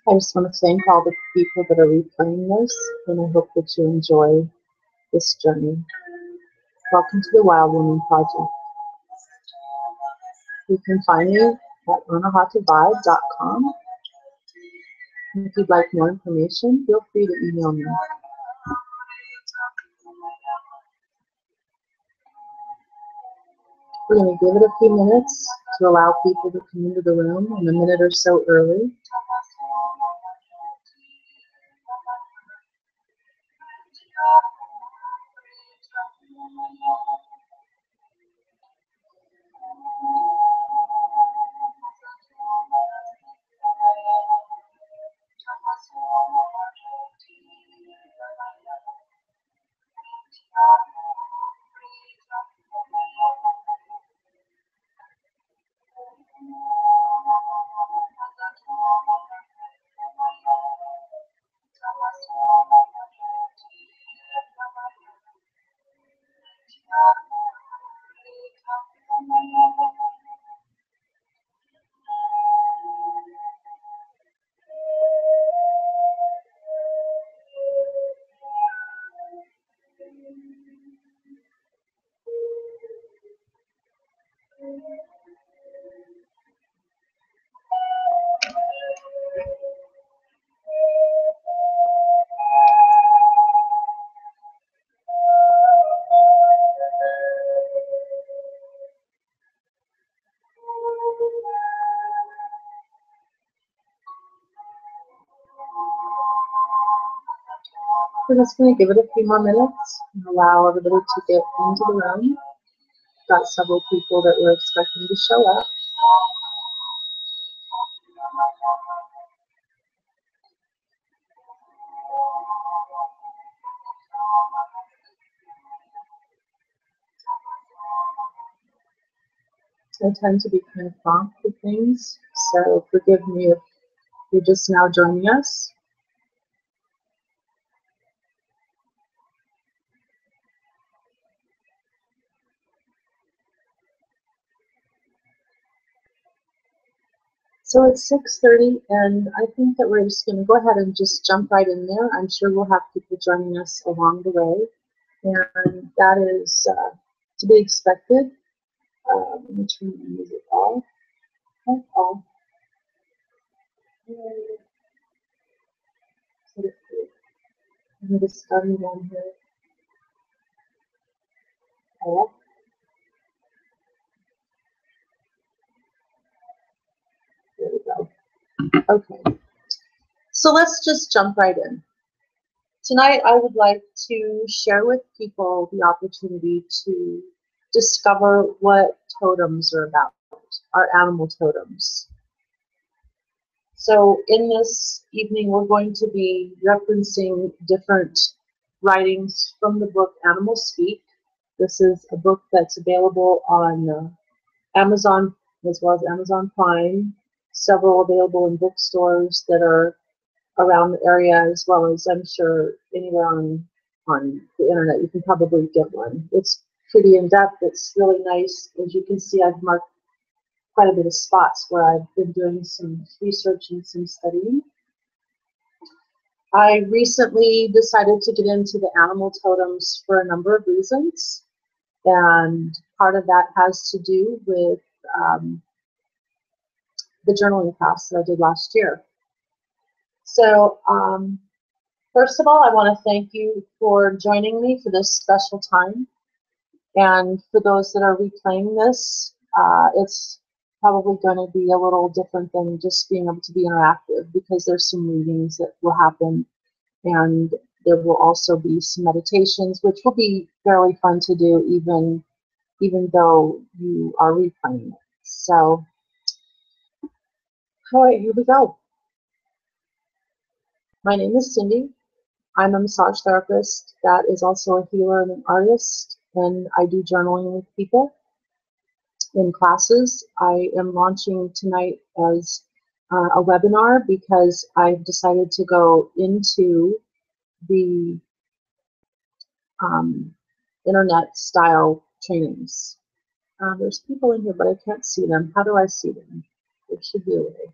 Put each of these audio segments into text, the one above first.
I just want to thank all the people that are replaying this, and I hope that you enjoy this journey. Welcome to the Wild Woman Project. You can find me at AnahataVibe.com. If you'd like more information, feel free to email me. We're going to give it a few minutes to allow people to come into the room, and a minute or so early. We're just going to give it a few more minutes and allow everybody to get into the room. Got several people that we're expecting to show up. I tend to be kind of prompt with things, so forgive me if you're just now joining us. So it's 6:30, and I think that we're just going to go ahead and just jump right in there. I'm sure we'll have people joining us along the way, and that is to be expected. Let me turn the music off. I'm just starting down here. Off. There we go. Okay. So let's just jump right in. Tonight I would like to share with people the opportunity to discover what totems are about, our animal totems. So in this evening we're going to be referencing different writings from the book Animal Speak. This is a book that's available on Amazon as well as Amazon Prime, several available in bookstores that are around the area, as well as I'm sure anywhere on the internet you can probably get one. It's pretty in-depth, it's really nice. As you can see, I've marked quite a bit of spots where I've been doing some research and some studying. I recently decided to get into the animal totems for a number of reasons, and part of that has to do with the journaling class that I did last year. So first of all, I want to thank you for joining me for this special time. And for those that are replaying this, it's probably going to be a little different than just being able to be interactive, because there's some readings that will happen, and there will also be some meditations, which will be fairly fun to do even though you are replaying it. So, all right, here we go. My name is Cindy. I'm a massage therapist that is also a healer and an artist, and I do journaling with people in classes. I am launching tonight as a webinar because I've decided to go into the internet style trainings. There's people in here, but I can't see them. How do I see them? There should be a way.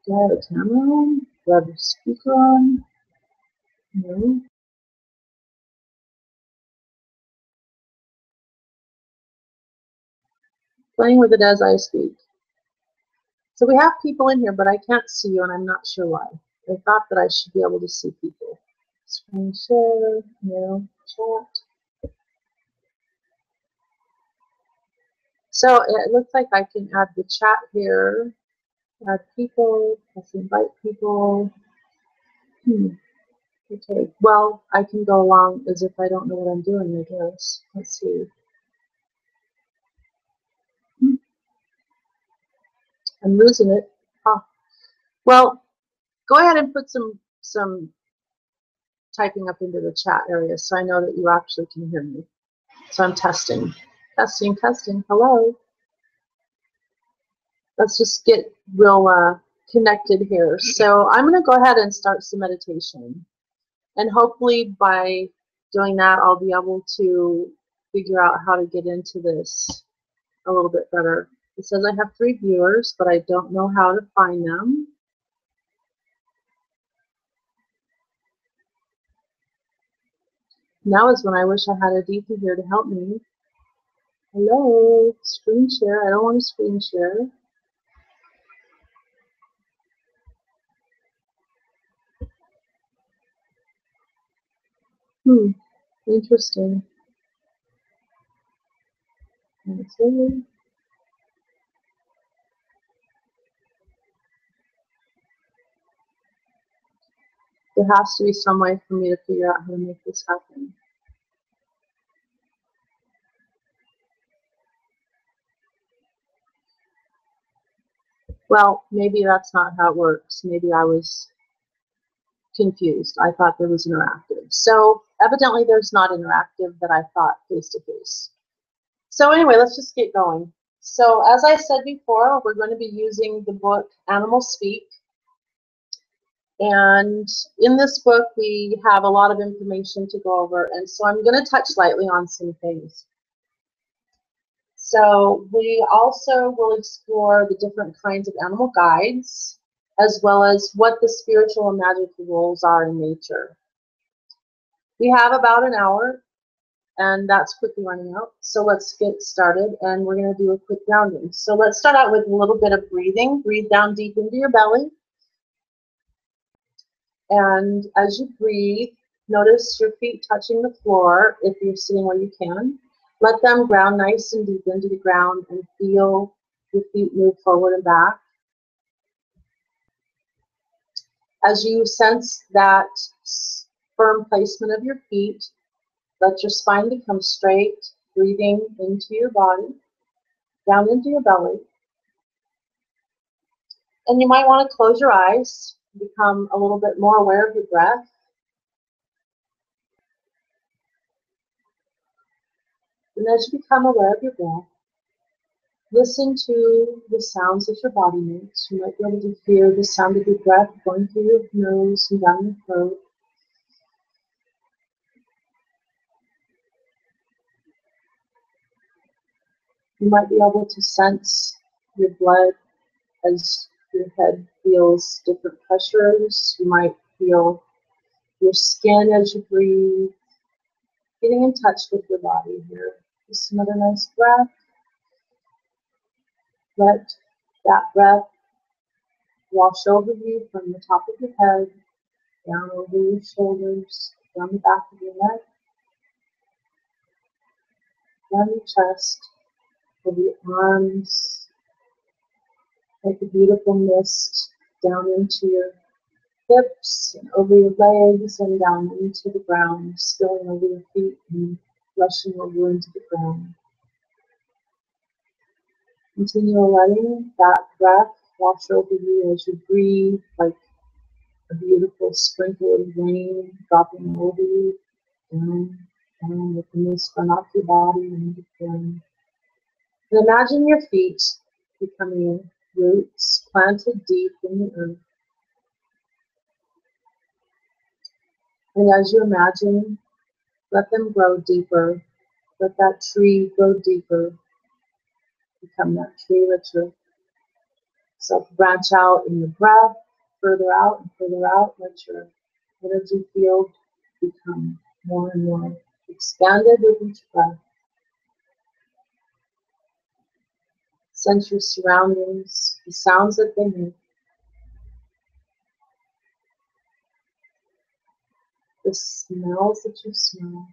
Do I have a camera on? Do I have a speaker on? No. Playing with it as I speak. So we have people in here, but I can't see you, and I'm not sure why. I thought that I should be able to see people. Screen share, no, chat. So it looks like I can add the chat here, add people, let's invite people. Okay, well, I can go along as if I don't know what I'm doing, I guess. Let's see. I'm losing it. Huh. Well, go ahead and put some typing up into the chat area so I know that you actually can hear me. So I'm testing. Testing, testing. Hello. Let's just get real connected here. So I'm going to go ahead and start some meditation. And hopefully by doing that, I'll be able to figure out how to get into this a little bit better. It says I have 3 viewers, but I don't know how to find them. Now is when I wish I had Aditi here to help me. Hello, screen share. I don't want to screen share. Interesting. Okay. There has to be some way for me to figure out how to make this happen. Well, maybe that's not how it works. Maybe I was confused. I thought there was interactive. So evidently there's not interactive that I thought face-to-face. So anyway, let's just get going. So as I said before, we're going to be using the book Animal Speak. And in this book, we have a lot of information to go over. And so I'm going to touch lightly on some things. So we also will explore the different kinds of animal guides, as well as what the spiritual and magical roles are in nature. We have about an hour, and that's quickly running out. So let's get started, and we're going to do a quick grounding. So let's start out with a little bit of breathing. Breathe down deep into your belly. And as you breathe, notice your feet touching the floor if you're sitting where you can. Let them ground nice and deep into the ground and feel your feet move forward and back. As you sense that firm placement of your feet, let your spine become straight, breathing into your body, down into your belly. And you might want to close your eyes, become a little bit more aware of your breath. And as you become aware of your breath, listen to the sounds that your body makes. You might be able to hear the sound of your breath going through your nose and down your throat. You might be able to sense your blood as your head feels different pressures. You might feel your skin as you breathe, getting in touch with your body here. Just another nice breath. Let that breath wash over you from the top of your head, down over your shoulders, down the back of your neck, down your chest, over your arms, like a beautiful mist down into your hips and over your legs and down into the ground, spilling over your feet and rushing over into the ground. Continue letting that breath wash over you as you breathe, like a beautiful sprinkle of rain dropping over you, down, down, with the mist run off your body and into the ground. And imagine your feet becoming roots planted deep in the earth. And as you imagine, let them grow deeper. Let that tree grow deeper, become that tree richer. So branch out in your breath, further out and further out. Let your energy field become more and more expanded with each breath. Sense your surroundings, the sounds that they make, the smells that you smell,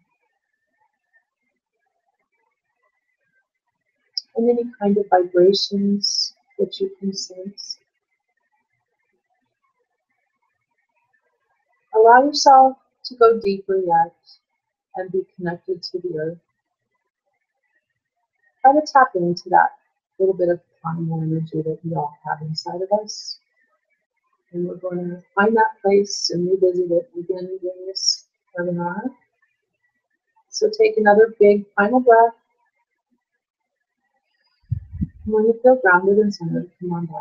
and any kind of vibrations that you can sense. Allow yourself to go deeper yet and be connected to the earth. Try to tap into that little bit of primal energy that we all have inside of us. And we're going to find that place and revisit it again during this webinar. So take another big final breath. And when you feel grounded and centered, come on back.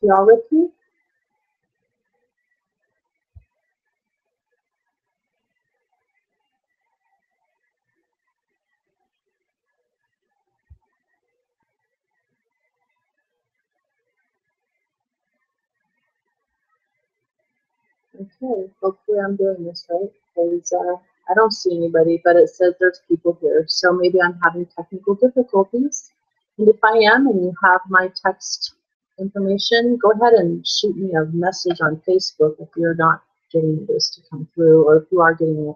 You all with me? Okay, hopefully I'm doing this right, because I don't see anybody, but it says there's people here, so maybe I'm having technical difficulties. And if I am and you have my text information, go ahead and shoot me a message on Facebook if you're not getting this to come through, or if you are getting it.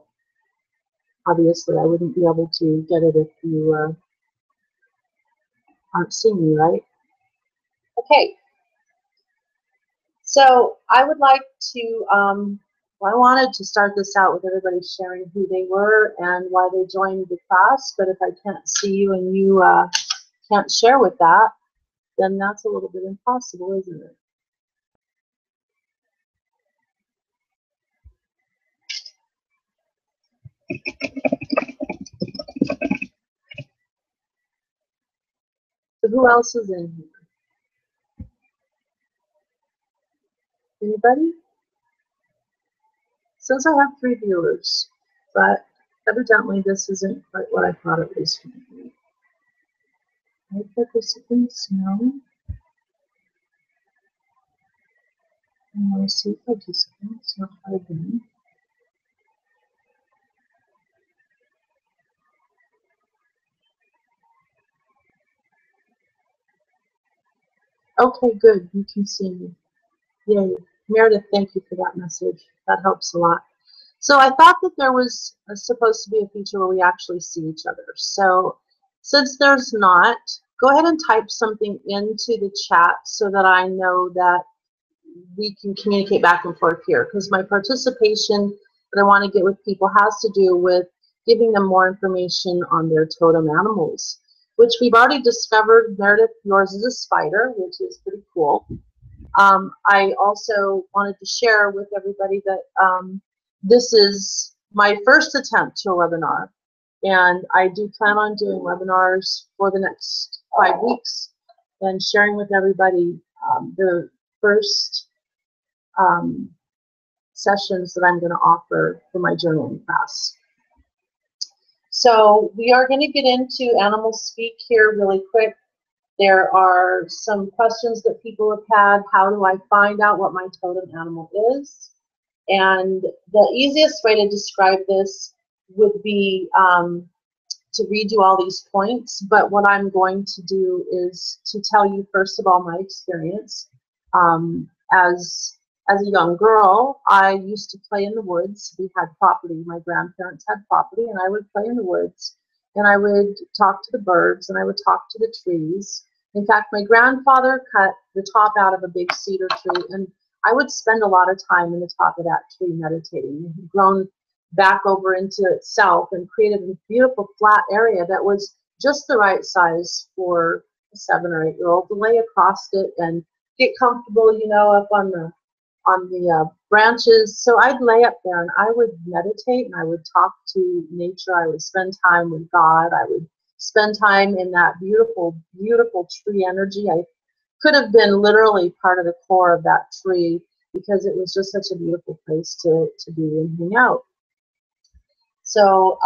Obviously, I wouldn't be able to get it if you aren't seeing me, right? Okay. So I would like to, well, I wanted to start this out with everybody sharing who they were and why they joined the class, but if I can't see you and you can't share with that, then that's a little bit impossible, isn't it? So who else is in here? Anybody? Says I have 3 viewers, but evidently this isn't quite what I thought it was going to be. All participants, no. And I see participants, not again. Okay, good. You can see me. Yay. Meredith, thank you for that message. That helps a lot. So I thought that there was supposed to be a feature where we actually see each other. So since there's not, go ahead and type something into the chat so that I know that we can communicate back and forth here. Because my participation that I want to get with people has to do with giving them more information on their totem animals, which we've already discovered. Meredith, yours is a spider, which is pretty cool. I also wanted to share with everybody that this is my first attempt to a webinar, and I do plan on doing webinars for the next 5 weeks and sharing with everybody the first sessions that I'm going to offer for my journaling class. So we are going to get into animal speak here really quick. There are some questions that people have had. How do I find out what my totem animal is? And the easiest way to describe this would be to read you all these points, but what I'm going to do is to tell you first of all my experience. As a young girl, I used to play in the woods. We had property. My grandparents had property, and I would play in the woods. And I would talk to the birds, and I would talk to the trees. In fact, my grandfather cut the top out of a big cedar tree, and I would spend a lot of time in the top of that tree meditating. It had grown back over into itself and created a beautiful flat area that was just the right size for a 7 or 8-year-old to lay across it and get comfortable, you know, up on the branches. So I'd lay up there and I would meditate and I would talk to nature. I would spend time with God. I would spend time in that beautiful, beautiful tree energy. I could have been literally part of the core of that tree because it was just such a beautiful place to be and hang out. So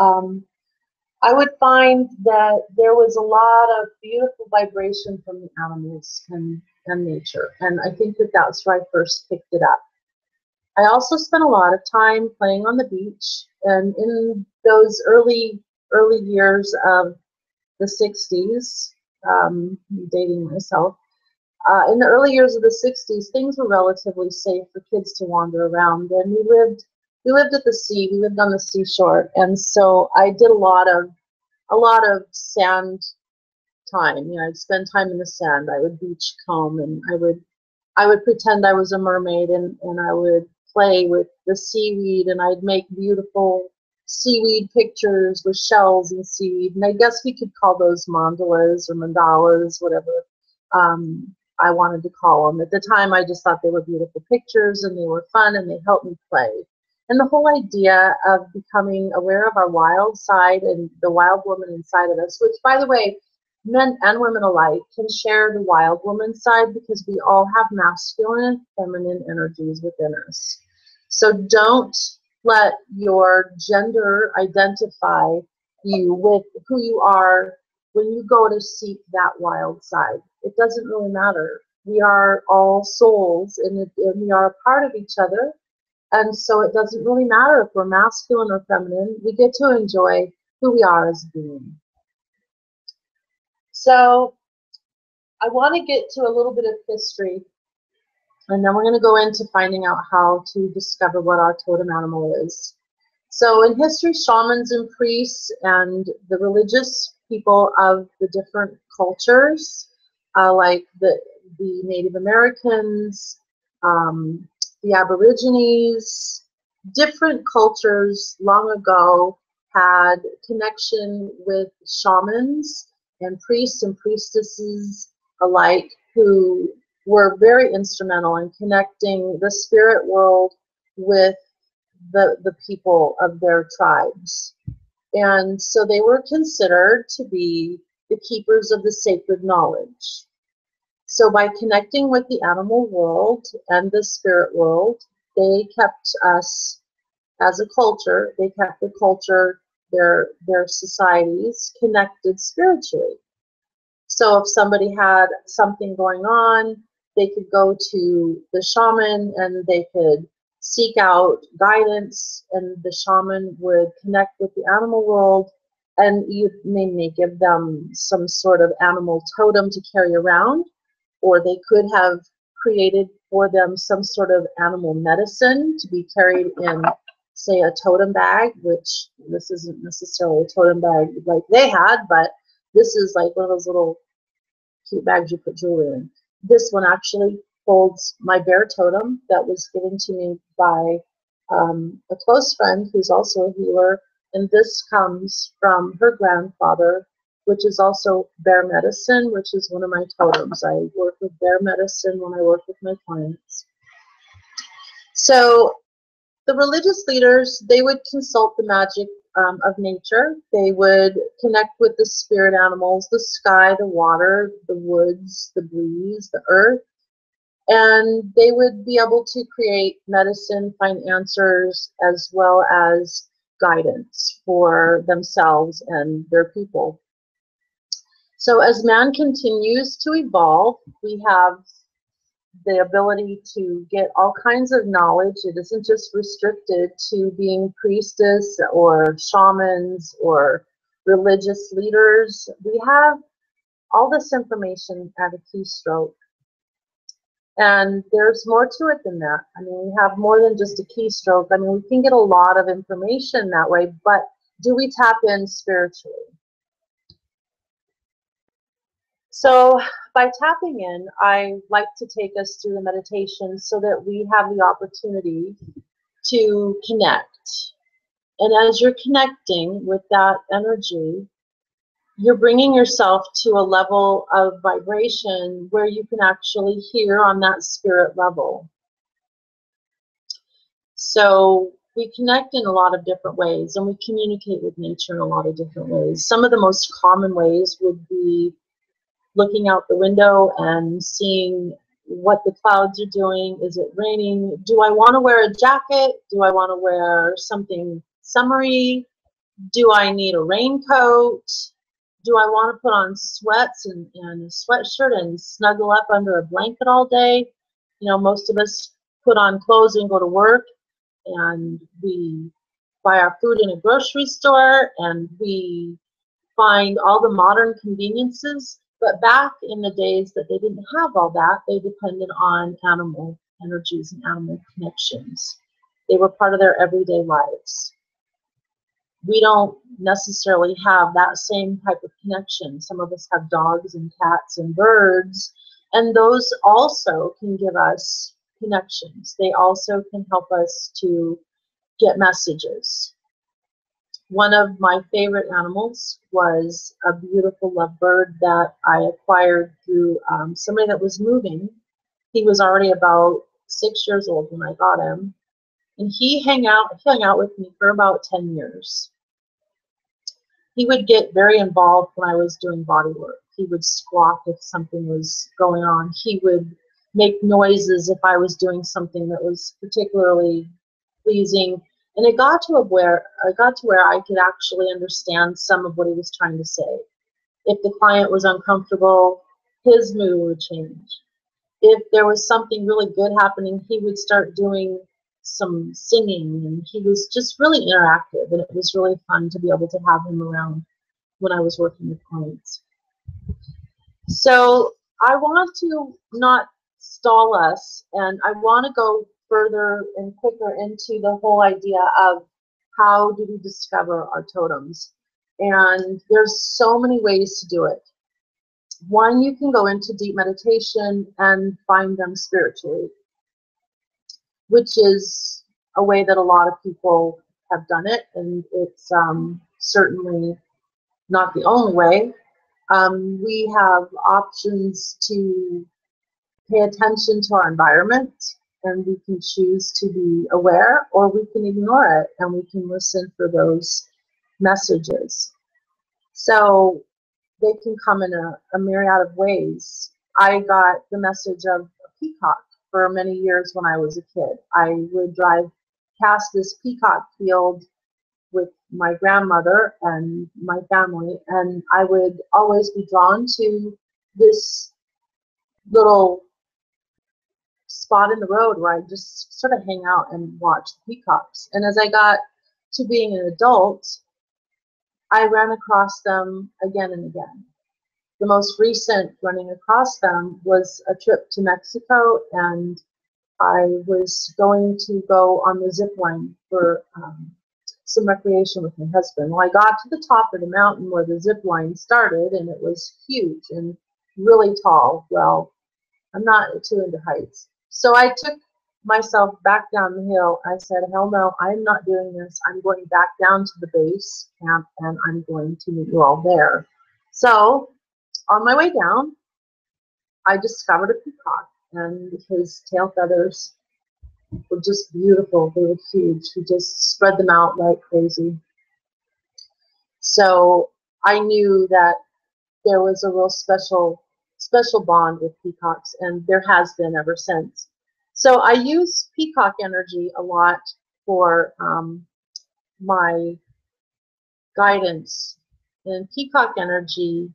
I would find that there was a lot of beautiful vibration from the animals and nature. And I think that that's where I first picked it up. I also spent a lot of time playing on the beach. And in those early years of the 60s, dating myself, in the early years of the 60s, things were relatively safe for kids to wander around. And we lived at the sea. We lived on the seashore. And so I did a lot of sand time. You know, I'd spend time in the sand. I would beach comb and I would pretend I was a mermaid and I would play with the seaweed and I'd make beautiful seaweed pictures with shells and seaweed. And I guess we could call those mandalas or mandalas, whatever I wanted to call them. At the time, I just thought they were beautiful pictures and they were fun and they helped me play. And the whole idea of becoming aware of our wild side and the wild woman inside of us, which, by the way, men and women alike can share the wild woman side because we all have masculine and feminine energies within us. So don't let your gender identify you with who you are when you go to seek that wild side. It doesn't really matter. We are all souls and we are a part of each other. And so it doesn't really matter if we're masculine or feminine. We get to enjoy who we are as a being. So I want to get to a little bit of history, and then we're going to go into finding out how to discover what our totem animal is. So in history, shamans and priests and the religious people of the different cultures, like the Native Americans, the Aborigines, different cultures long ago had connection with shamans and priests and priestesses alike who were very instrumental in connecting the spirit world with the people of their tribes. And so they were considered to be the keepers of the sacred knowledge. So by connecting with the animal world and the spirit world, they kept us as a culture, they kept the culture, their societies connected spiritually. So if somebody had something going on, they could go to the shaman and they could seek out guidance, and the shaman would connect with the animal world, and you may give them some sort of animal totem to carry around, or they could have created for them some sort of animal medicine to be carried in, say, a totem bag, which this isn't necessarily a totem bag like they had, but this is like one of those little cute bags you put jewelry in. This one actually holds my bear totem that was given to me by a close friend who's also a healer, and this comes from her grandfather, which is also bear medicine, which is one of my totems. I work with bear medicine when I work with my clients. So the religious leaders, they would consult the magic of nature. They would connect with the spirit animals, the sky, the water, the woods, the breeze, the earth, and they would be able to create medicine, find answers, as well as guidance for themselves and their people. So as man continues to evolve, we have the ability to get all kinds of knowledge. It isn't just restricted to being priestess or shamans or religious leaders. We have all this information at a keystroke. And there's more to it than that. I mean, we have more than just a keystroke. I mean, we can get a lot of information that way, but do we tap in spiritually? So by tapping in, I like to take us through the meditation so that we have the opportunity to connect. And as you're connecting with that energy, you're bringing yourself to a level of vibration where you can actually hear on that spirit level. So we connect in a lot of different ways, and we communicate with nature in a lot of different ways. Some of the most common ways would be looking out the window and seeing what the clouds are doing. Is it raining? Do I want to wear a jacket? Do I want to wear something summery? Do I need a raincoat? Do I want to put on sweats and a sweatshirt and snuggle up under a blanket all day? You know, most of us put on clothes and go to work, and we buy our food in a grocery store, and we find all the modern conveniences. But back in the days that they didn't have all that, they depended on animal energies and animal connections. They were part of their everyday lives. We don't necessarily have that same type of connection. Some of us have dogs and cats and birds, and those also can give us connections. They also can help us to get messages. One of my favorite animals was a beautiful lovebird that I acquired through somebody that was moving. He was already about 6 years old when I got him, and he hung out with me for about 10 years. He would get very involved when I was doing body work. He would squawk if something was going on. He would make noises if I was doing something that was particularly pleasing. And it got to where I could actually understand some of what he was trying to say. If the client was uncomfortable, his mood would change. If there was something really good happening, he would start doing some singing, and he was just really interactive, and it was really fun to be able to have him around when I was working with clients. So I want to not stall us, and I want to go further and quicker into the whole idea of how do we discover our totems. And there's so many ways to do it. One, you can go into deep meditation and find them spiritually, which is a way that a lot of people have done it, and it's certainly not the only way. We have options to pay attention to our environment, and we can choose to be aware, or we can ignore it, and we can listen for those messages. So they can come in a myriad of ways. I got the message of a peacock for many years when I was a kid. I would drive past this peacock field with my grandmother and my family, and I would always be drawn to this little spot in the road where I just sort of hang out and watch the peacocks. And as I got to being an adult, I ran across them again and again. The most recent running across them was a trip to Mexico, and I was going to go on the zip line for some recreation with my husband. Well, I got to the top of the mountain where the zip line started, and it was huge and really tall. Well, I'm not too into heights. So I took myself back down the hill. I said, hell no, I'm not doing this. I'm going back down to the base camp, and I'm going to meet you all there. So on my way down, I discovered a peacock, and his tail feathers were just beautiful. They were huge. He just spread them out like crazy. So I knew that there was a real special bond with peacocks, and there has been ever since. So I use peacock energy a lot for my guidance. And peacock energy,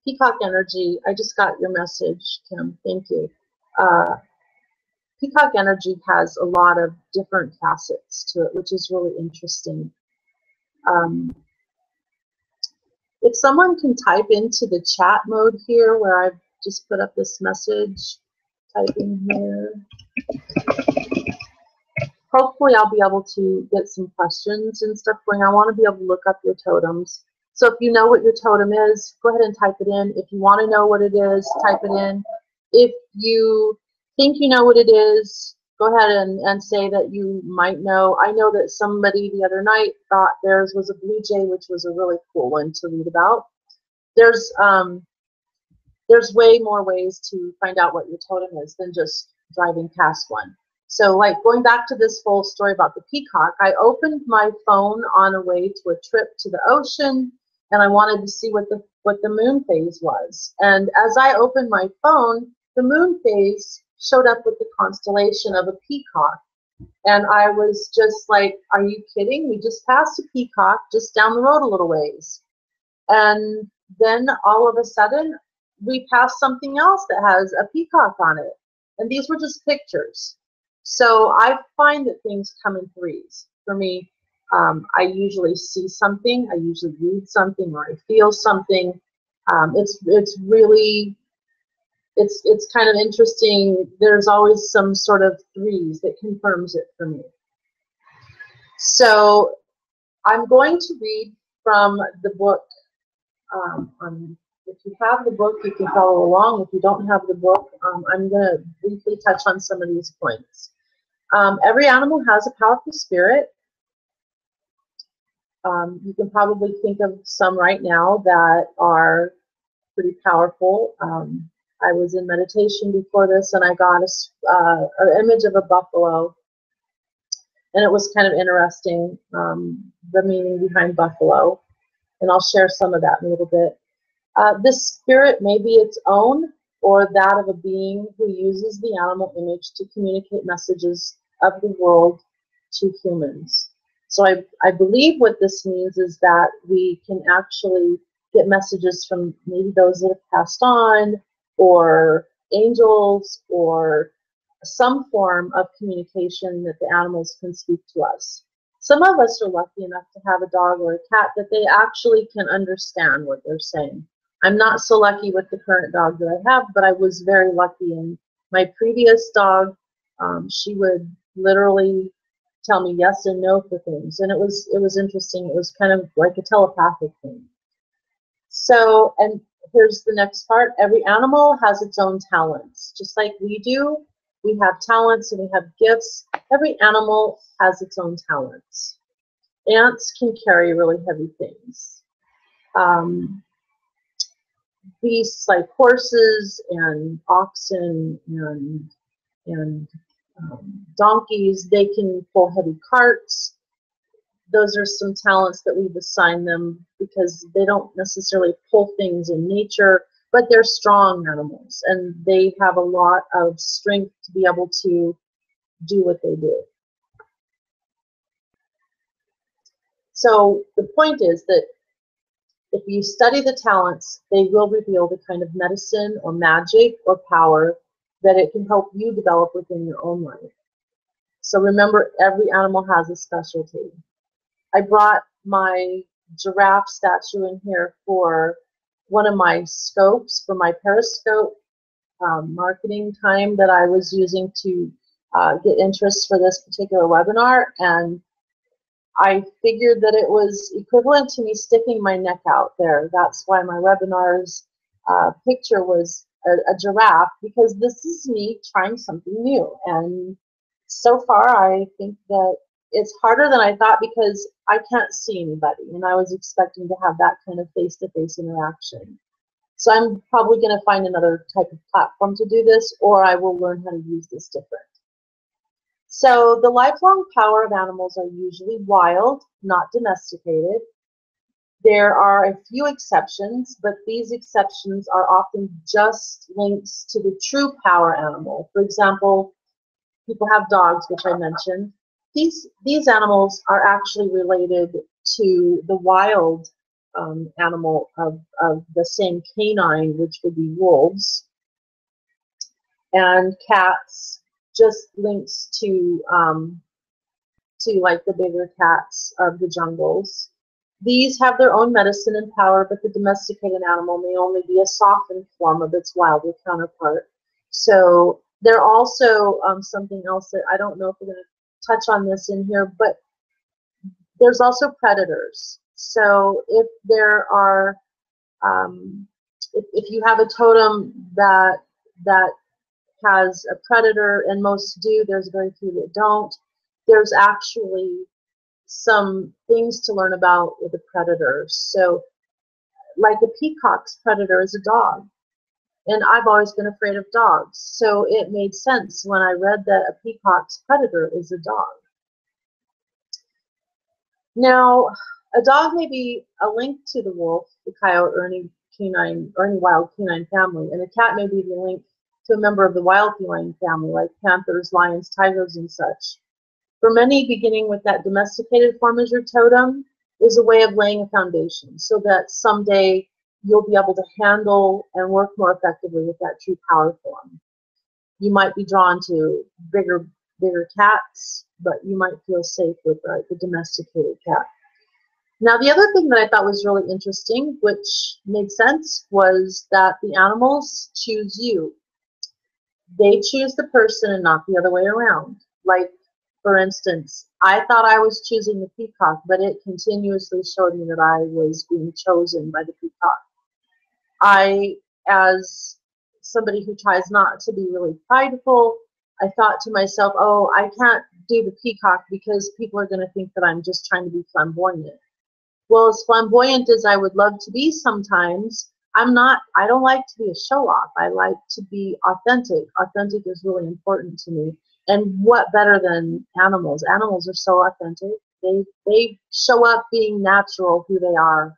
I just got your message, Kim, thank you. Peacock energy has a lot of different facets to it, which is really interesting. If someone can type into the chat mode here where I've just put up this message, type in here. Hopefully I'll be able to get some questions and stuff going. I want to be able to look up your totems. So if you know what your totem is, go ahead and type it in. If you want to know what it is, type it in. If you think you know what it is, go ahead and say that you might know. I know that somebody the other night thought theirs was a blue jay, which was a really cool one to read about. There's way more ways to find out what your totem is than just driving past one. So like going back to this whole story about the peacock, I opened my phone on a way to a trip to the ocean, and I wanted to see what the moon phase was. And as I opened my phone, the moon phase showed up with the constellation of a peacock. And I was just like, are you kidding? We just passed a peacock just down the road a little ways. And then all of a sudden, we passed something else that has a peacock on it. And these were just pictures. So I find that things come in threes. For me, I usually see something, I usually read something, or I feel something. It's really, it's kind of interesting. There's always some sort of threes that confirms it for me. So I'm going to read from the book. If you have the book, you can follow along. If you don't have the book, I'm going to briefly touch on some of these points. Every animal has a powerful spirit. You can probably think of some right now that are pretty powerful. I was in meditation before this, and I got an image of a buffalo, and it was kind of interesting, the meaning behind buffalo, and I'll share some of that in a little bit. This spirit may be its own or that of a being who uses the animal image to communicate messages of the world to humans. So I believe what this means is that we can actually get messages from maybe those that have passed on, or angels, or some form of communication that the animals can speak to us. Some of us are lucky enough to have a dog or a cat that they actually can understand what they're saying. I'm not so lucky with the current dog that I have, but I was very lucky in my previous dog. She would literally tell me yes and no for things, and it was interesting. It was kind of like a telepathic thing. So, and here's the next part. Every animal has its own talents, just like we do. We have talents and we have gifts. Every animal has its own talents. Ants can carry really heavy things. Beasts like horses and oxen and donkeys, they can pull heavy carts. Those are some talents that we've assigned them because they don't necessarily pull things in nature, but they're strong animals and they have a lot of strength to be able to do what they do. So the point is that if you study the talents, they will reveal the kind of medicine or magic or power that it can help you develop within your own life. So remember, every animal has a specialty. I brought my giraffe statue in here for one of my scopes, for my periscope marketing time that I was using to get interest for this particular webinar, and I figured that it was equivalent to me sticking my neck out there. That's why my webinar's picture was a giraffe, because this is me trying something new. And so far, I think that it's harder than I thought because I can't see anybody, and I was expecting to have that kind of face-to-face interaction. So I'm probably going to find another type of platform to do this, or I will learn how to use this different. So the lifelong power of animals are usually wild, not domesticated. There are a few exceptions, but these exceptions are often just links to the true power animal. For example, people have dogs, which I mentioned. These animals are actually related to the wild animal of the same canine, which would be wolves. And cats just links to like the bigger cats of the jungles. These have their own medicine and power, but the domesticated animal may only be a softened form of its wilder counterpart. So they're also something else that I don't know if we're going to touch on this in here, but there's also predators. So if there are, if you have a totem that has a predator, and most do, there's very few that don't, there's actually some things to learn about with a predator. So like a peacock's predator is a dog. And I've always been afraid of dogs. So it made sense when I read that a peacock's predator is a dog. Now, a dog may be a link to the wolf, the coyote, or any canine or any wild canine family, and a cat may be the link to a member of the wild feline family, like panthers, lions, tigers, and such. For many, beginning with that domesticated form as your totem is a way of laying a foundation so that someday you'll be able to handle and work more effectively with that true power form. You might be drawn to bigger cats, but you might feel safe with the domesticated cat. Now, the other thing that I thought was really interesting, which made sense, was that the animals choose you. They choose the person and not the other way around. Like, for instance, I thought I was choosing the peacock, but it continuously showed me that I was being chosen by the peacock. I, as somebody who tries not to be really prideful, I thought to myself, oh, I can't do the peacock because people are going to think that I'm just trying to be flamboyant. Well, as flamboyant as I would love to be sometimes, I'm not. I don't like to be a show-off. I like to be authentic. Authentic is really important to me. And what better than animals? Animals are so authentic. They show up being natural, who they are.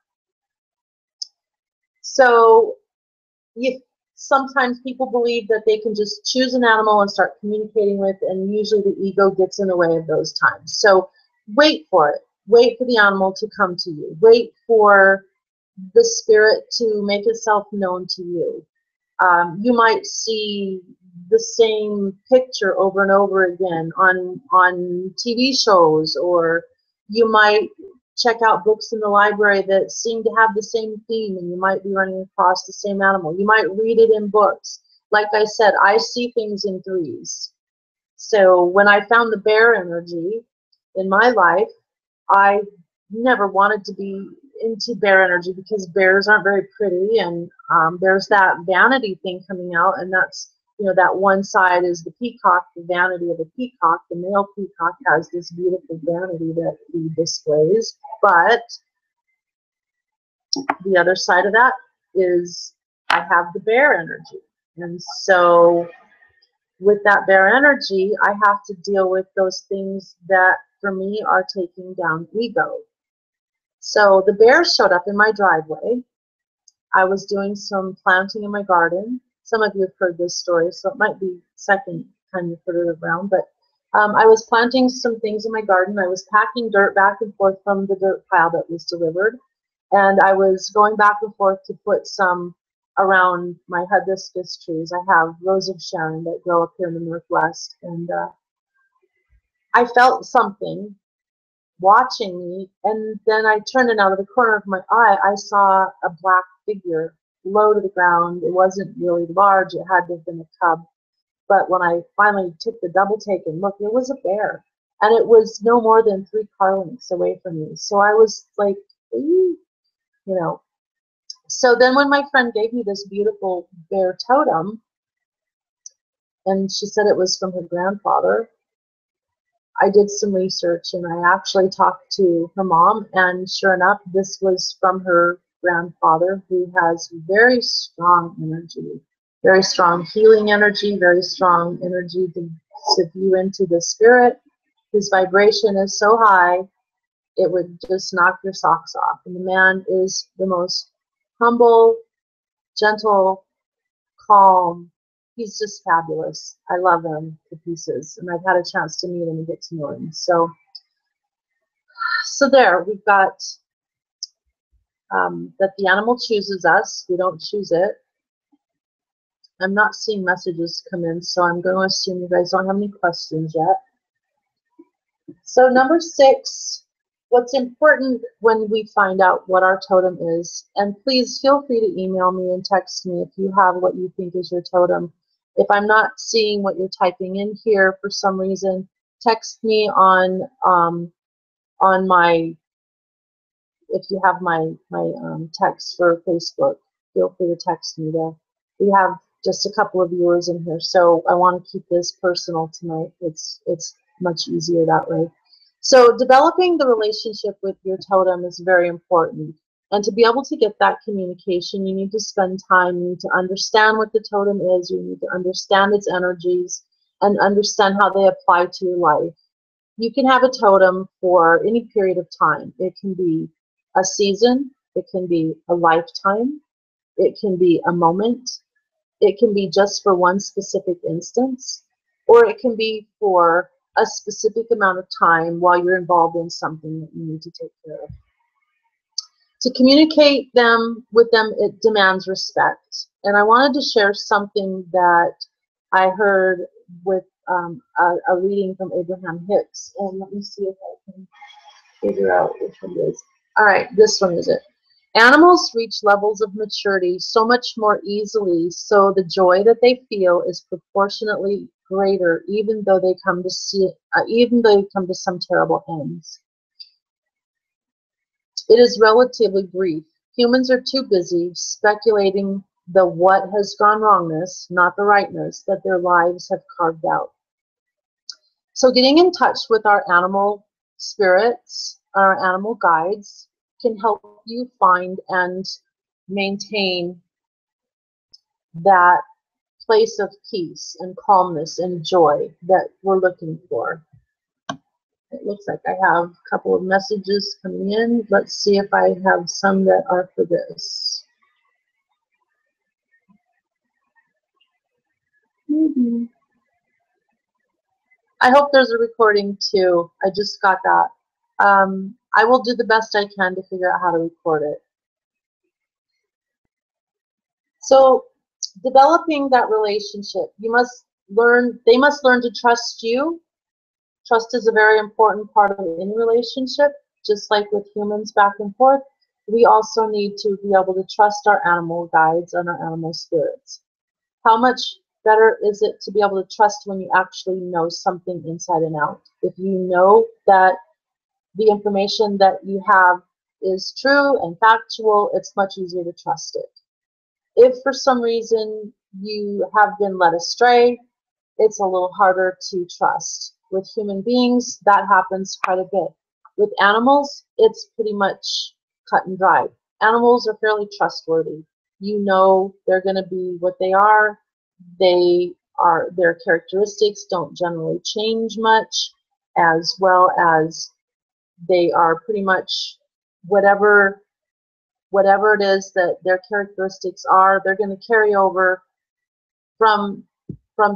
So sometimes people believe that they can just choose an animal and start communicating with, and usually the ego gets in the way of those times. So wait for it. Wait for the animal to come to you. Wait for the spirit to make itself known to you. You might see the same picture over and over again on TV shows, or you might check out books in the library that seem to have the same theme, and you might be running across the same animal. You might read it in books. Like I said, I see things in threes. So when I found the bear energy in my life, I never wanted to be into bear energy because bears aren't very pretty, and there's that vanity thing coming out, and that's, you know, that one side is the peacock, the vanity of the peacock. The male peacock has this beautiful vanity that he displays, but the other side of that is I have the bear energy. And so with that bear energy, I have to deal with those things that for me are taking down ego. So the bear showed up in my driveway. I was doing some planting in my garden. Some of you have heard this story, so it might be second time you've heard it around. But I was planting some things in my garden. I was packing dirt back and forth from the dirt pile that was delivered. And I was going back and forth to put some around my hibiscus trees. I have Rose of Sharon that grow up here in the Northwest. And I felt something watching me, and then I turned, and out of the corner of my eye, I saw a black figure low to the ground. It wasn't really large. It had to have been a cub. But when I finally took the double take and looked, it was a bear. And it was no more than 3 car lengths away from me. So I was like, you know. So then when my friend gave me this beautiful bear totem, and she said it was from her grandfather, I did some research, and I actually talked to her mom, and sure enough, this was from her grandfather, who has very strong energy, very strong healing energy, very strong energy to view into the spirit. His vibration is so high, it would just knock your socks off. And the man is the most humble, gentle, calm. He's just fabulous. I love him to pieces, and I've had a chance to meet him and get to know him. So there, we've got that the animal chooses us. We don't choose it. I'm not seeing messages come in, so I'm going to assume you guys don't have any questions yet. So number 6, what's important when we find out what our totem is, and please feel free to email me and text me if you have what you think is your totem. If I'm not seeing what you're typing in here for some reason, text me on my, if you have my text for Facebook, feel free to text me there. We have just a couple of viewers in here, so I want to keep this personal tonight. It's much easier that way. So developing the relationship with your totem is very important. And to be able to get that communication, you need to spend time, you need to understand what the totem is, you need to understand its energies, and understand how they apply to your life. You can have a totem for any period of time. It can be a season, it can be a lifetime, it can be a moment, it can be just for one specific instance, or it can be for a specific amount of time while you're involved in something that you need to take care of. To communicate with them, it demands respect. And I wanted to share something that I heard with a reading from Abraham Hicks. And let me see if I can figure out which one it is. All right, this one is it. Animals reach levels of maturity so much more easily, so the joy that they feel is proportionately greater, even though they come to some terrible ends. It is relatively brief. Humans are too busy speculating the what has gone wrongness, not the rightness, that their lives have carved out. So getting in touch with our animal spirits, our animal guides, can help you find and maintain that place of peace and calmness and joy that we're looking for. It looks like I have a couple of messages coming in. Let's see if I have some that are for this. Maybe. I hope there's a recording too. I just got that. I will do the best I can to figure out how to record it. So developing that relationship, they must learn to trust you. Trust is a very important part of any relationship, just like with humans back and forth. We also need to be able to trust our animal guides and our animal spirits. How much better is it to be able to trust when you actually know something inside and out? If you know that the information that you have is true and factual, it's much easier to trust it. If for some reason you have been led astray, it's a little harder to trust. With human beings, that happens quite a bit. With animals, it's pretty much cut and dry. Animals are fairly trustworthy. You know they're going to be what they are. Their characteristics don't generally change much, as well as they are pretty much whatever it is that their characteristics are, they're going to carry over from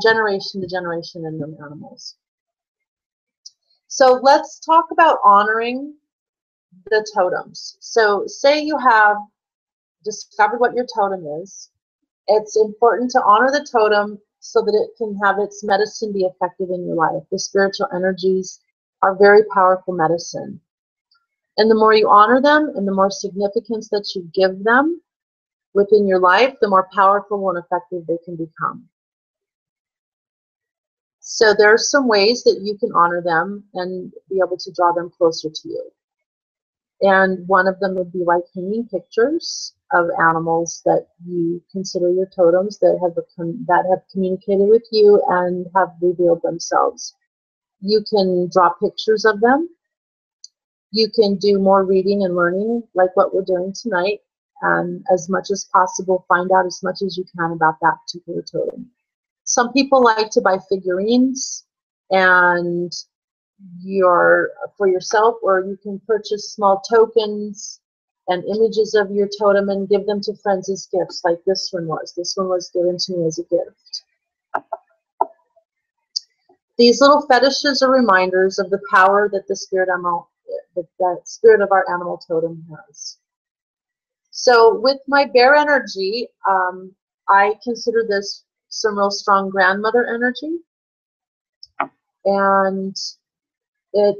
generation to generation in them animals. So let's talk about honoring the totems. So say you have discovered what your totem is. It's important to honor the totem so that it can have its medicine be effective in your life. The spiritual energies are very powerful medicine. And the more you honor them and the more significance that you give them within your life, the more powerful and effective they can become. So there are some ways that you can honor them and be able to draw them closer to you. And one of them would be like hanging pictures of animals that you consider your totems that have communicated with you and have revealed themselves. You can draw pictures of them. You can do more reading and learning like what we're doing tonight, and as much as possible find out as much as you can about that particular totem. Some people like to buy figurines and for yourself, or you can purchase small tokens and images of your totem and give them to friends as gifts, like this one was. This one was given to me as a gift. These little fetishes are reminders of the power that the spirit of our animal totem has. So with my bear energy, I consider this some real strong grandmother energy, and the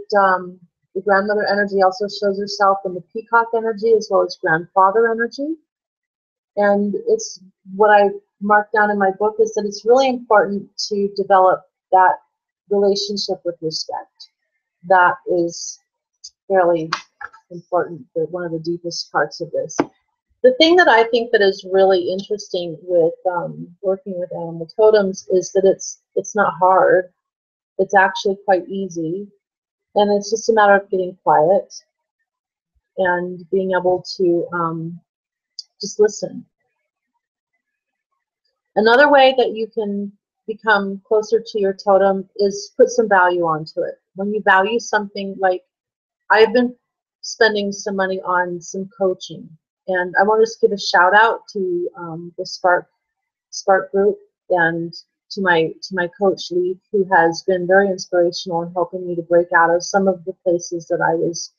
grandmother energy also shows herself in the peacock energy as well as grandfather energy. And it's what I marked down in my book is that it's really important to develop that relationship with respect. That is fairly important, one of the deepest parts of this. The thing that I think that is really interesting with working with animal totems is that it's not hard. It's actually quite easy, and it's just a matter of getting quiet and being able to just listen. Another way that you can become closer to your totem is put some value onto it. When you value something, like I've been spending some money on some coaching, and I want to just give a shout out to the Spark group and to my coach Lee, who has been very inspirational in helping me to break out of some of the places that I was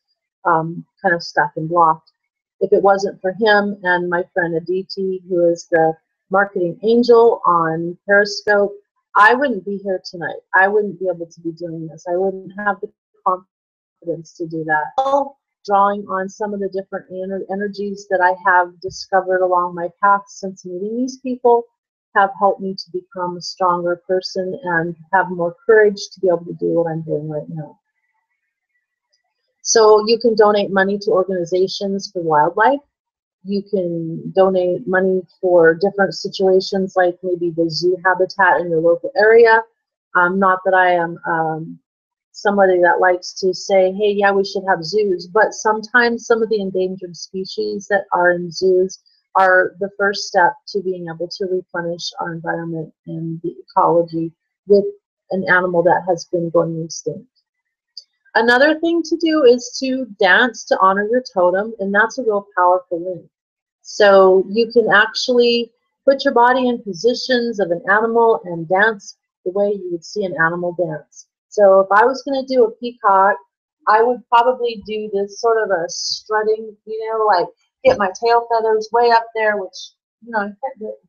kind of stuck and blocked. If it wasn't for him and my friend Aditi, who is the marketing angel on Periscope, I wouldn't be here tonight. I wouldn't be able to be doing this. I wouldn't have the confidence to do that. Drawing on some of the different energies that I have discovered along my path since meeting these people have helped me to become a stronger person and have more courage to be able to do what I'm doing right now. So you can donate money to organizations for wildlife. You can donate money for different situations, like maybe the zoo habitat in your local area. Not that I am somebody that likes to say, hey, yeah, we should have zoos, but sometimes some of the endangered species that are in zoos are the first step to being able to replenish our environment and the ecology with an animal that has been going extinct. Another thing to do is to dance to honor your totem, and that's a real powerful link. So you can actually put your body in positions of an animal and dance the way you would see an animal dance. So if I was going to do a peacock, I would probably do this sort of a strutting, like get my tail feathers way up there, which, I can't do it.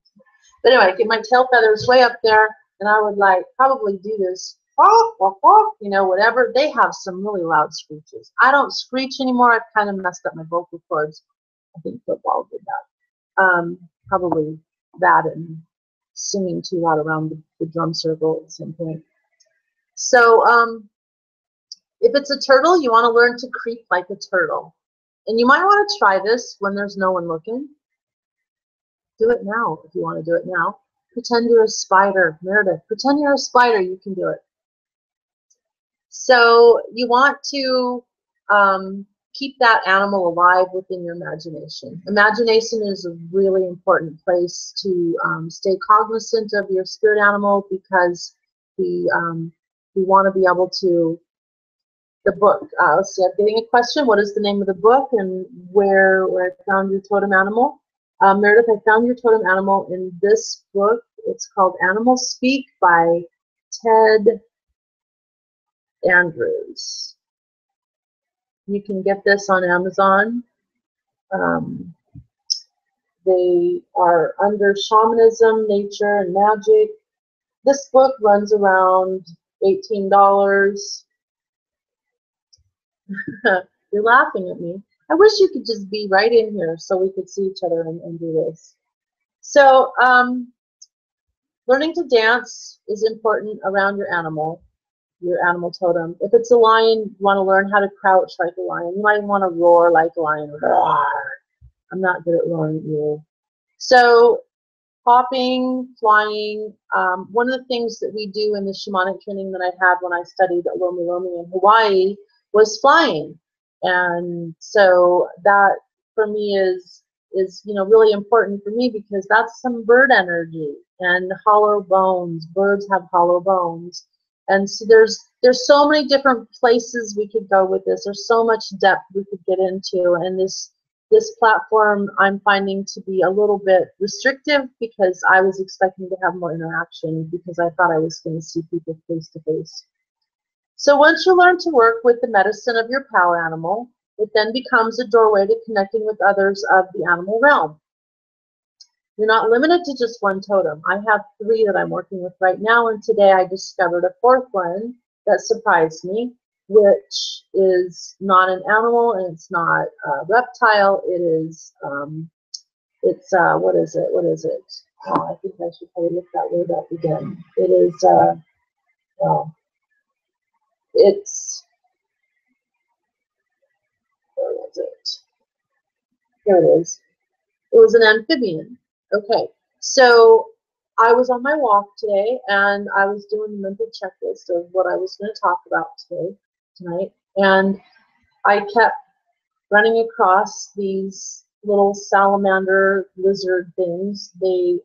But anyway, get my tail feathers way up there, and I would probably do this, whatever. They have some really loud screeches. I don't screech anymore. I've kind of messed up my vocal cords. I think football did that. Probably that and singing too loud around the drum circle at the same point. So if it's a turtle, you want to learn to creep like a turtle. And you might want to try this when there's no one looking. Do it now if you want to do it now. Pretend you're a spider. Meredith, pretend you're a spider. You can do it. So you want to keep that animal alive within your imagination. Imagination is a really important place to stay cognizant of your spirit animal, because we want to be able to. The book. Let's see. I'm getting a question. What is the name of the book and where I found your totem animal? Meredith, I found your totem animal in this book. It's called Animal Speak by Ted Andrews. You can get this on Amazon. They are under shamanism, nature, and magic. This book runs around $18. You're laughing at me. I wish you could just be right in here so we could see each other and do this. So learning to dance is important around your animal totem. If it's a lion, you want to learn how to crouch like a lion. You might want to roar like a lion. Roar. I'm not good at roaring either. So hopping, flying. One of the things that we do in the shamanic training that I had when I studied Lomi Lomi in Hawaii was flying. And so that for me is really important for me, because that's some bird energy and hollow bones. Birds have hollow bones. And so there's so many different places we could go with this. There's so much depth we could get into, and this platform I'm finding to be a little bit restrictive, because I was expecting to have more interaction, because I thought I was going to see people face to face. So once you learn to work with the medicine of your power animal, it then becomes a doorway to connecting with others of the animal realm. You're not limited to just one totem. I have 3 that I'm working with right now, and today I discovered a 4th one that surprised me, which is not an animal and it's not a reptile. It is, what is it? Oh, I think I should probably look that word up again. It is, it's, where was it? Here it is. It was an amphibian. Okay, so I was on my walk today, and I was doing a mental checklist of what I was going to talk about tonight, and I kept running across these little salamander lizard things. They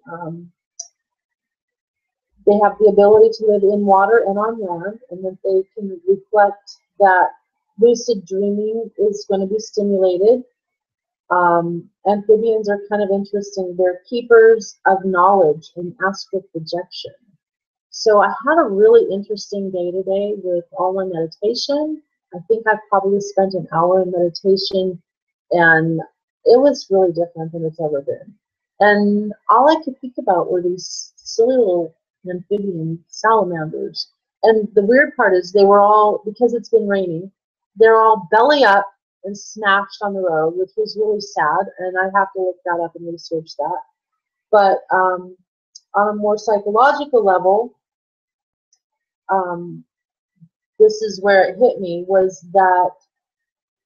have the ability to live in water and on land, and that they can reflect that lucid dreaming is going to be stimulated. Amphibians are kind of interesting. They're keepers of knowledge and astral projection. So I had a really interesting day today with all my meditation. I think I probably spent an hour in meditation, and it was really different than it's ever been. And all I could think about were these silly little amphibian salamanders. And the weird part is they were all, because it's been raining, they're all belly up and smashed on the road, which was really sad, and I have to look that up and research that. But on a more psychological level, this is where it hit me, was that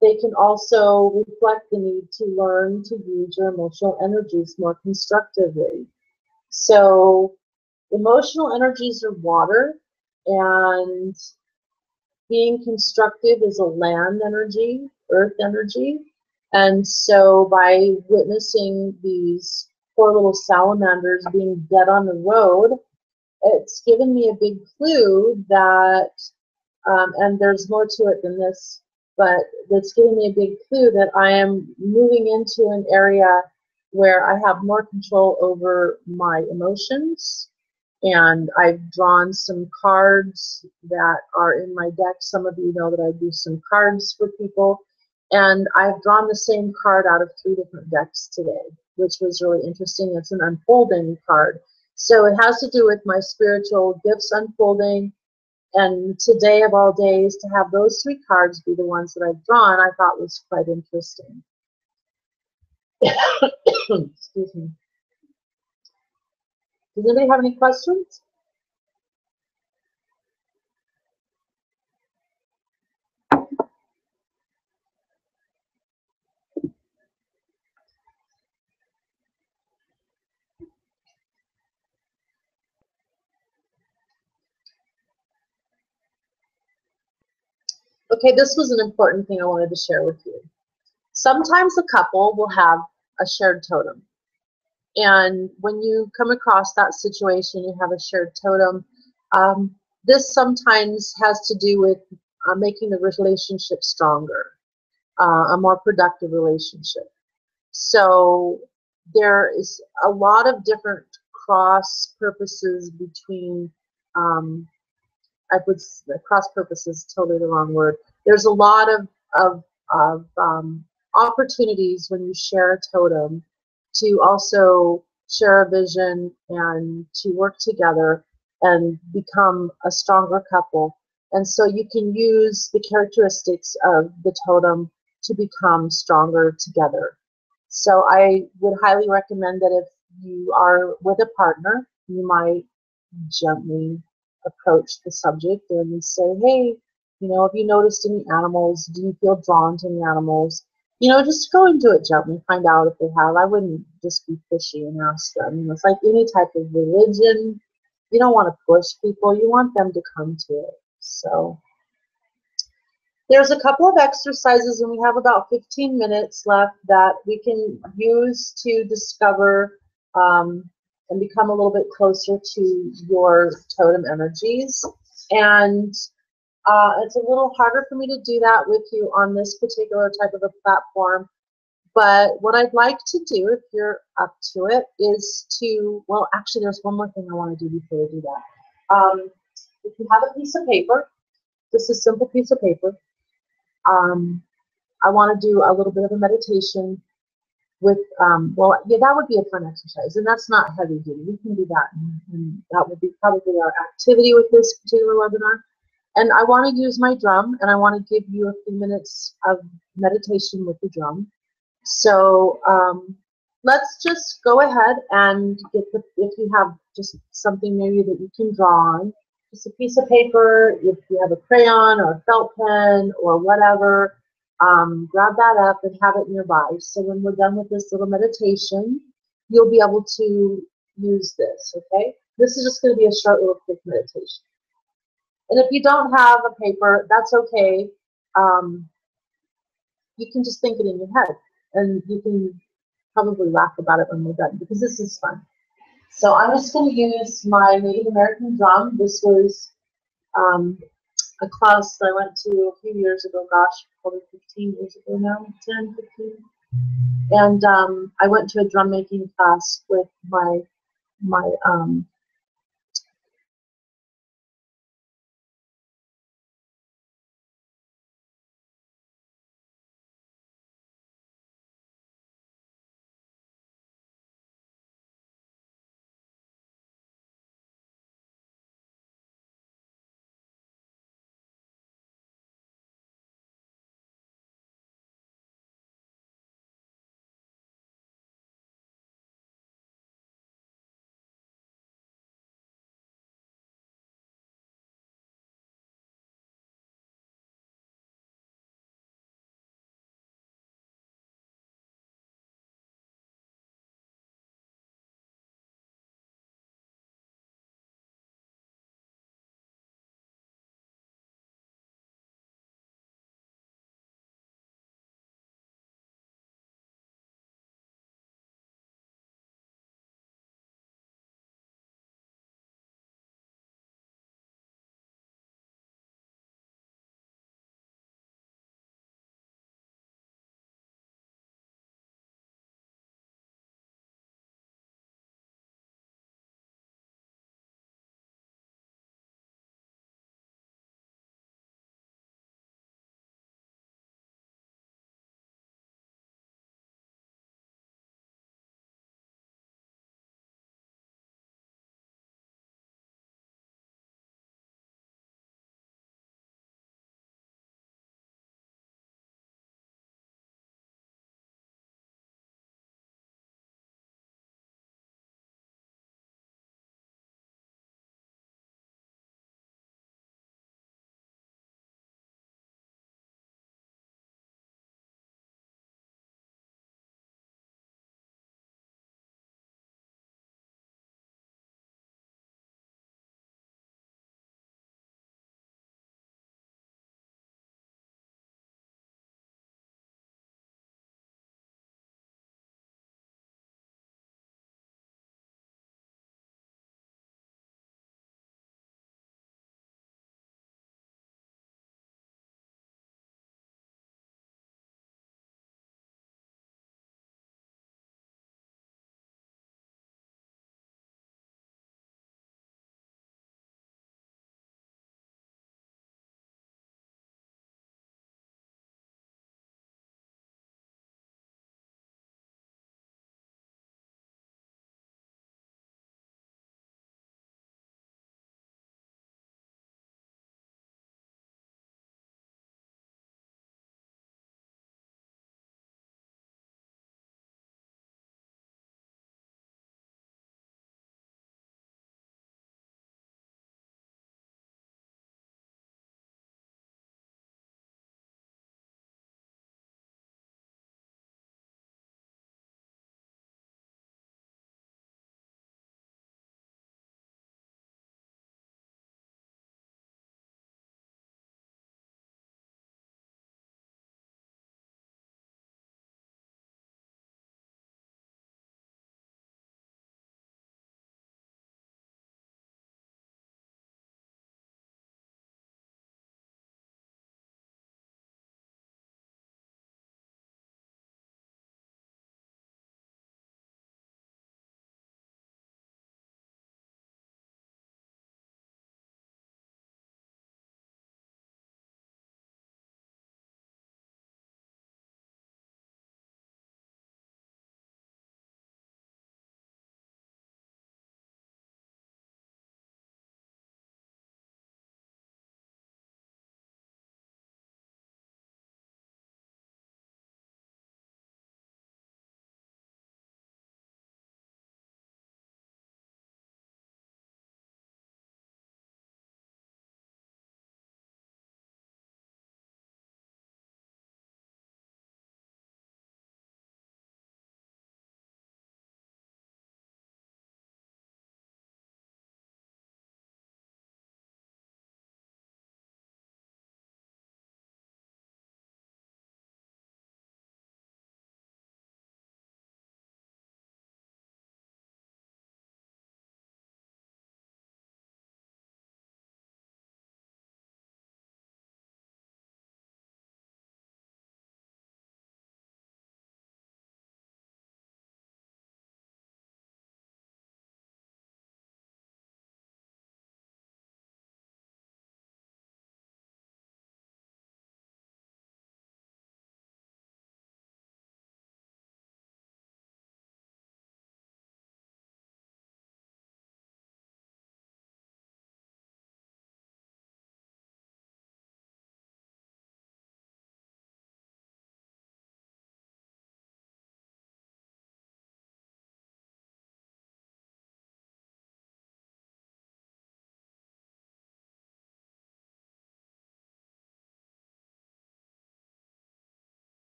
they can also reflect the need to learn to use your emotional energies more constructively. So emotional energies are water, and being constructive is a land energy, earth energy. And so by witnessing these poor little salamanders being dead on the road, it's given me a big clue that, and there's more to it than this, but it's given me a big clue that I am moving into an area where I have more control over my emotions. And I've drawn some cards that are in my deck. Some of you know that I do some cards for people. And I've drawn the same card out of 3 different decks today, which was really interesting. It's an unfolding card. So it has to do with my spiritual gifts unfolding. And today of all days, to have those 3 cards be the ones that I've drawn, I thought was quite interesting. Excuse me. Does anybody have any questions? Okay, this was an important thing I wanted to share with you. Sometimes a couple will have a shared totem. And when you come across that situation, you have a shared totem, this sometimes has to do with making the relationship stronger, a more productive relationship. So there is a lot of different cross purposes between, cross purpose is totally the wrong word. There's a lot of opportunities when you share a totem to also share a vision and to work together and become a stronger couple. And so you can use the characteristics of the totem to become stronger together. So I would highly recommend that if you are with a partner, you might gently approach the subject and say, hey, you know, have you noticed any animals? Do you feel drawn to any animals? You know, just go into it gently, find out if they have. I wouldn't just be fishy and ask them. You know, it's like any type of religion. You don't want to push people. You want them to come to it. So there's a couple of exercises, and we have about 15 minutes left that we can use to discover and become a little bit closer to your totem energies. And it's a little harder for me to do that with you on this particular type of a platform. But what I'd like to do, if you're up to it, is to, well, actually, there's one more thing I want to do before we do that. If you have a piece of paper, just a simple piece of paper, I want to do a little bit of a meditation with, well, yeah, that would be a fun exercise, and that's not heavy duty. We can do that, and that would be probably our activity with this particular webinar. And I want to use my drum, and I want to give you a few minutes of meditation with the drum. So let's just go ahead and get the, if you have just something maybe that you can draw on, just a piece of paper, if you have a crayon or a felt pen or whatever, grab that up and have it nearby. So when we're done with this little meditation, you'll be able to use this, okay? This is just going to be a short little quick meditation. And if you don't have a paper, that's okay. you can just think it in your head, and you can probably laugh about it when we're done, because this is fun. So I'm just going to use my Native American drum. This was a class that I went to a few years ago, gosh, probably 15 years ago now, 10, 15. And I went to a drum making class with my